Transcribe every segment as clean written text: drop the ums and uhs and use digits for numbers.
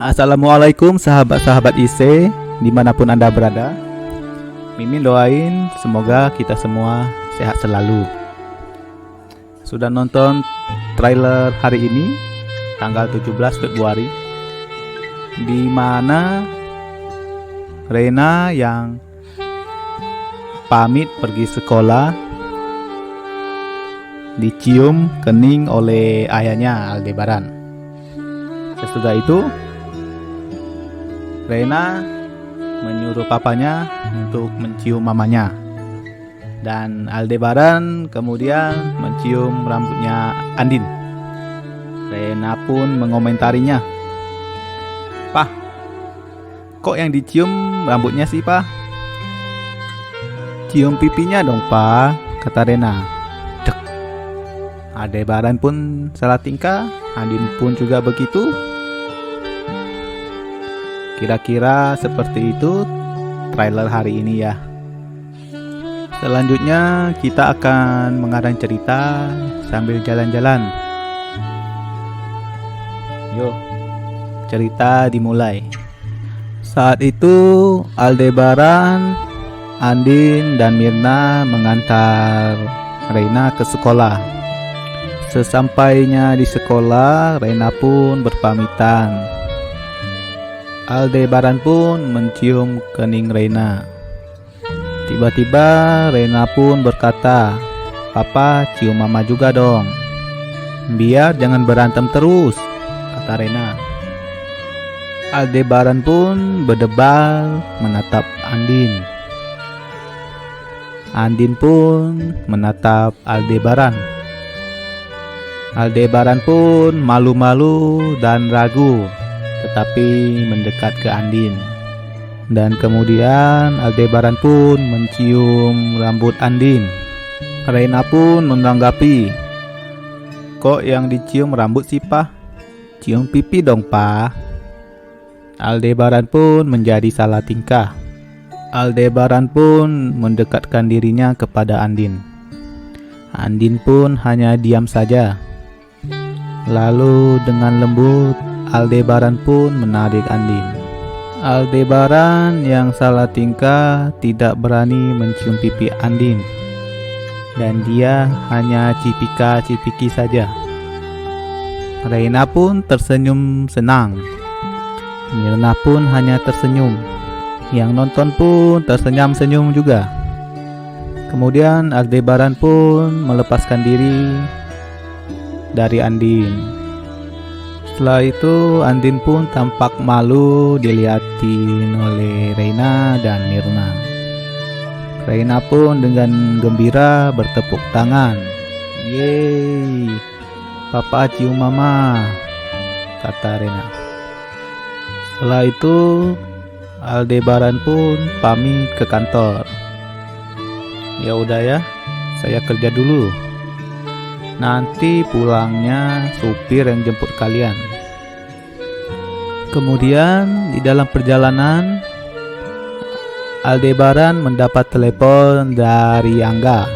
Assalamualaikum sahabat-sahabat IC dimanapun Anda berada. Mimin doain semoga kita semua sehat selalu. Sudah nonton trailer hari ini tanggal 17 Februari di mana Rena yang pamit pergi sekolah dicium kening oleh ayahnya Aldebaran. Sesudah itu Rena menyuruh papanya untuk mencium mamanya, dan Aldebaran kemudian mencium rambutnya Andin. Rena pun mengomentarinya, "Pah, kok yang dicium rambutnya sih, Pah?" "Cium pipinya dong, Pah," kata Rena. Dek. Aldebaran pun salah tingkah, Andin pun juga begitu. Kira-kira seperti itu trailer hari ini ya. Selanjutnya kita akan mengarang cerita sambil jalan-jalan. Yuk, cerita dimulai. Saat itu Aldebaran, Andin, dan Mirna mengantar Rena ke sekolah. Sesampainya di sekolah, Rena pun berpamitan. Aldebaran pun mencium kening Rena. Tiba-tiba Rena pun berkata, "Papa, cium mama juga dong. Biar jangan berantem terus," kata Rena. Aldebaran pun berdebal menatap Andin. Andin pun menatap Aldebaran. Aldebaran pun malu-malu dan ragu, tetapi mendekat ke Andin. Dan kemudian Aldebaran pun mencium rambut Andin. Rena pun menanggapi, "Kok yang dicium rambut sih, Pah? Cium pipi dong, Pah." Aldebaran pun menjadi salah tingkah. Aldebaran pun mendekatkan dirinya kepada Andin. Andin pun hanya diam saja. Lalu dengan lembut Aldebaran pun menarik Andin. Aldebaran yang salah tingkah tidak berani mencium pipi Andin, dan dia hanya cipika-cipiki saja. Rena pun tersenyum senang. Mirna pun hanya tersenyum. Yang nonton pun tersenyum-senyum juga. Kemudian Aldebaran pun melepaskan diri dari Andin. Setelah itu Andin pun tampak malu dilihatin oleh Rena dan Mirna. Rena pun dengan gembira bertepuk tangan. "Yeay, Papa cium Mama," kata Rena. Setelah itu Aldebaran pun pamit ke kantor. "Ya udah ya, saya kerja dulu. Nanti pulangnya supir yang jemput kalian." Kemudian di dalam perjalanan Aldebaran mendapat telepon dari Angga.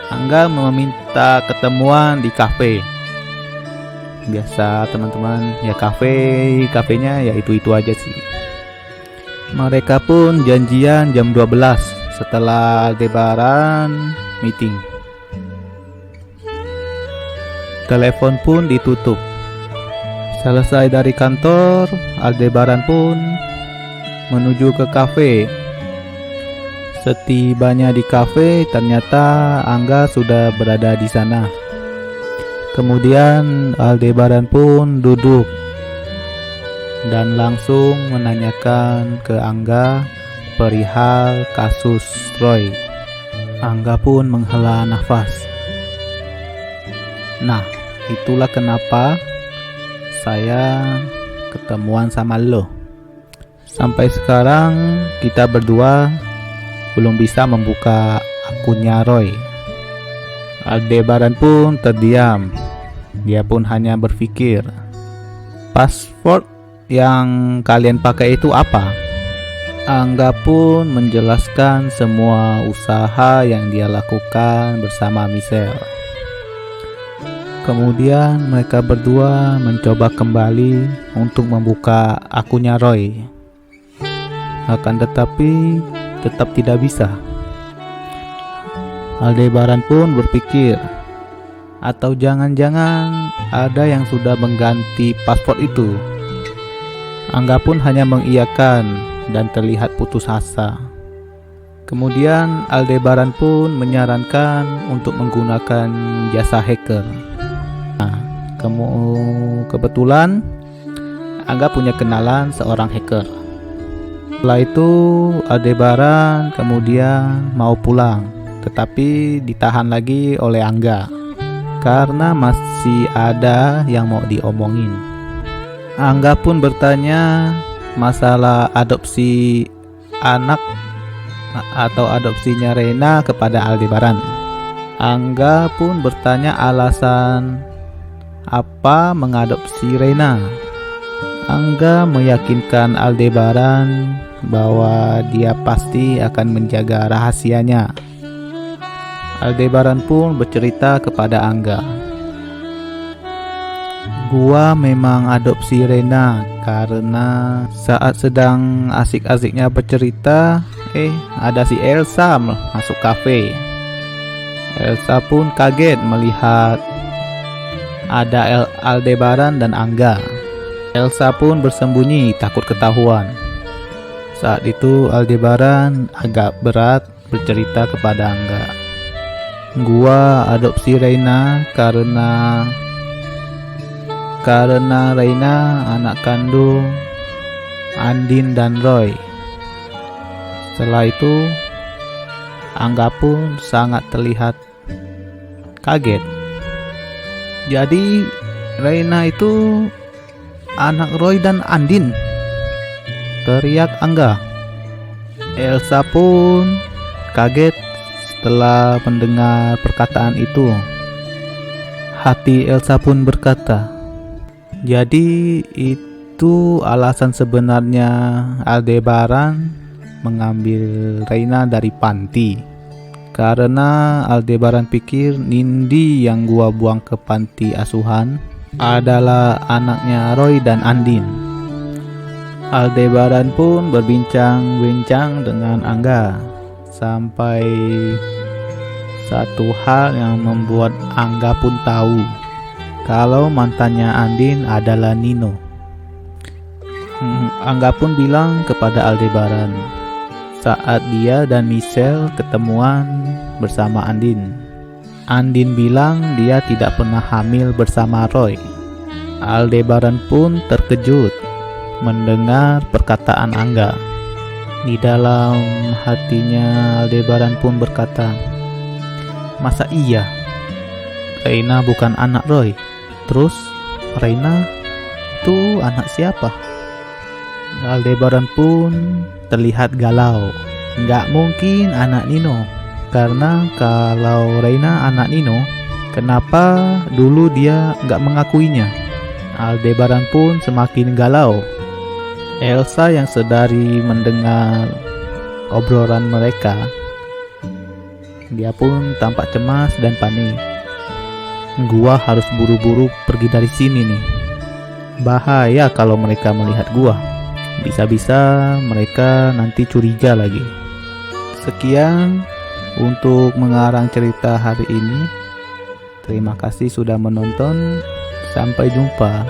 Angga meminta ketemuan di kafe. Biasa teman-teman, ya kafenya ya itu-itu aja sih. Mereka pun janjian jam 12 setelah Aldebaran meeting. Telepon pun ditutup. Selesai dari kantor, Aldebaran pun menuju ke kafe. Setibanya di kafe, ternyata Angga sudah berada di sana. Kemudian Aldebaran pun duduk dan langsung menanyakan ke Angga perihal kasus Roy. Angga pun menghela nafas. "Nah, itulah kenapa saya ketemuan sama lo. Sampai sekarang kita berdua belum bisa membuka akunnya Roy." Aldebaran pun terdiam. Dia pun hanya berpikir, "Password yang kalian pakai itu apa?" Angga pun menjelaskan semua usaha yang dia lakukan bersama Michelle. Kemudian mereka berdua mencoba kembali untuk membuka akunnya Roy. Akan tetapi tetap tidak bisa. Aldebaran pun berpikir, atau jangan-jangan ada yang sudah mengganti paspor itu. Angga pun hanya mengiyakan dan terlihat putus asa. Kemudian Aldebaran pun menyarankan untuk menggunakan jasa hacker. Kebetulan Angga punya kenalan seorang hacker. Setelah itu Aldebaran kemudian mau pulang, tetapi ditahan lagi oleh Angga karena masih ada yang mau diomongin. Angga pun bertanya masalah adopsi anak atau adopsinya Reina kepada Aldebaran. Angga pun bertanya alasan apa mengadopsi Reina. Angga meyakinkan Aldebaran bahwa dia pasti akan menjaga rahasianya. Aldebaran pun bercerita kepada Angga, "Gua memang adopsi Reina karena saat sedang asik-asiknya bercerita, ada si Elsa masuk kafe. Elsa pun kaget melihat ada Aldebaran dan Angga. Elsa pun bersembunyi takut ketahuan. Saat itu Aldebaran agak berat bercerita kepada Angga, "Gua adopsi Reina karena Reina anak kandung Andin dan Roy." Setelah itu Angga pun sangat terlihat kaget. "Jadi Reina itu anak Roy dan Andin?" teriak Angga. Elsa pun kaget setelah mendengar perkataan itu. Hati Elsa pun berkata, "Jadi itu alasan sebenarnya Aldebaran mengambil Reina dari panti. Karena Aldebaran pikir Nindi yang gua buang ke panti asuhan adalah anaknya Roy dan Andin." Aldebaran pun berbincang-bincang dengan Angga sampai satu hal yang membuat Angga pun tahu kalau mantannya Andin adalah Nino. Angga pun bilang kepada Aldebaran saat dia dan Michelle ketemuan bersama Andin. Andin bilang dia tidak pernah hamil bersama Roy. Aldebaran pun terkejut mendengar perkataan Angga. Di dalam hatinya Aldebaran pun berkata, "Masa iya Reina bukan anak Roy? Terus Reina itu anak siapa?" Aldebaran pun terlihat galau. "Nggak mungkin anak Nino, karena kalau Reina anak Nino, kenapa dulu dia nggak mengakuinya?" Aldebaran pun semakin galau. Elsa yang sedari mendengar obrolan mereka, dia pun tampak cemas dan panik. "Gua harus buru-buru pergi dari sini nih. Bahaya kalau mereka melihat gua. Bisa-bisa mereka nanti curiga lagi." Sekian untuk mengarang cerita hari ini. Terima kasih sudah menonton. Sampai jumpa.